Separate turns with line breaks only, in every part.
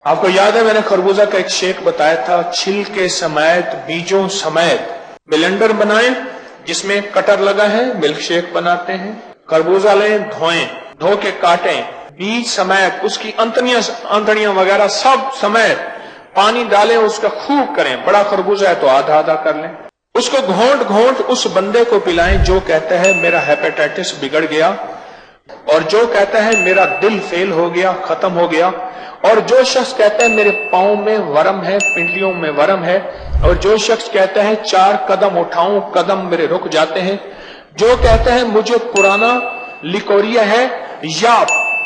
आपको याद है मैंने खरबूजा का एक शेक बताया था, छिलके समेत बीजों समेत ब्लेंडर बनाएं जिसमें कटर लगा है, मिल्क शेक बनाते हैं। खरबूजा लें, धोएं, धो के काटें, बीज समेत उसकी अंतड़ियां वगैरह सब समेत पानी डालें, उसका खूब करें। बड़ा खरबूजा है तो आधा आधा कर लें। उसको घोंट घोंट उस बंदे को पिलाएं जो कहता है मेरा हेपेटाइटिस बिगड़ गया, और जो कहता है मेरा दिल फेल हो गया, खत्म हो गया, और जो शख्स कहता है मेरे पांव में वरम है, पिंडलियों में वरम है, और जो शख्स कहता है 4 कदम उठाऊं कदम मेरे रुक जाते हैं, जो कहता है मुझे पुराना लिकोरिया है, या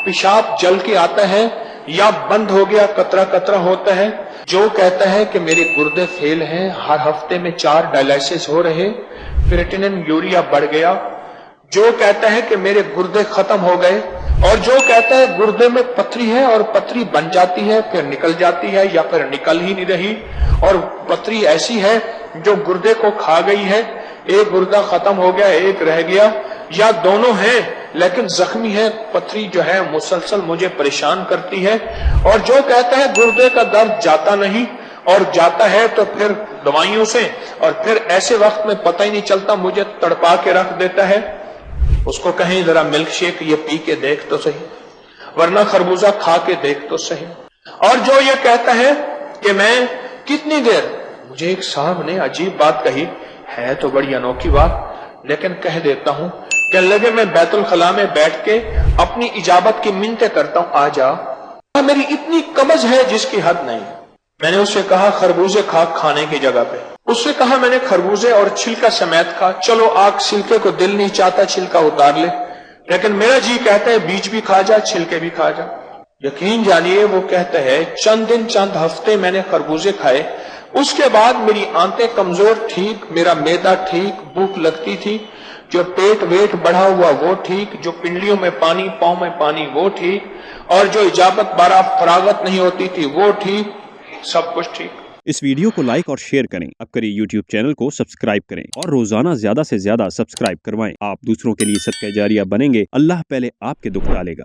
पेशाब जल के आता है, या बंद हो गया कतरा कतरा होता है, जो कहता है कि मेरे गुर्दे फेल हैं, हर हफ्ते में 4 डायलिसिस हो रहे, क्रिएटिनिन यूरिया बढ़ गया, जो कहता है कि मेरे गुर्दे खत्म हो गए, और जो कहता है गुर्दे में पथरी है और पथरी बन जाती है फिर निकल जाती है या फिर निकल ही नहीं रही, और पथरी ऐसी है जो गुर्दे को खा गई है, एक गुर्दा खत्म हो गया एक रह गया, या दोनों हैं लेकिन जख्मी है, पथरी जो है मुसलसल मुझे परेशान करती है, और जो कहता है गुर्दे का दर्द जाता नहीं और जाता है तो फिर दवाइयों से, और फिर ऐसे वक्त में पता ही नहीं चलता मुझे तड़पा के रख देता है, उसको कहें जरा मिल्क शेक ये पी के देख तो सही, वरना खरबूजा खा के देख तो सही। और जो ये कहता है कि मैं कितनी देर, मुझे एक साहब ने अजीब बात कही, है तो बड़ी अनोखी बात लेकिन कह देता हूं, कहने लगे मैं बैतुल खला में बैठ के अपनी इजाबत की मिन्नतें करता हूं, आ जा, मेरी इतनी कमज है जिसकी हद नहीं। मैंने उससे कहा खरबूजे खा खाने की जगह पे, उससे कहा मैंने खरबूजे और छिलका समेत खा, चलो आग छिलके को दिल नहीं चाहता छिलका उतार ले, लेकिन मेरा जी कहता है बीज भी खा जा छिलके भी खा जा। यकीन जानिए वो कहता है चंद दिन चंद हफ्ते मैंने खरबूजे खाए, उसके बाद मेरी आंतें कमजोर ठीक, मेरा मैदा ठीक, भूख लगती थी, जो पेट वेट बढ़ा हुआ वो ठीक, जो पिंडलियों में पानी पांव में पानी वो ठीक, और जो इजाबत बारा फरागत नहीं होती थी वो ठीक, सब कुछ ठीक।
इस वीडियो को लाइक और शेयर करें, अब करिए YouTube चैनल को सब्सक्राइब करें और रोजाना ज्यादा से ज्यादा सब्सक्राइब करवाएं। आप दूसरों के लिए सदका जारिया बनेंगे, अल्लाह पहले आपके दुख टालेगा।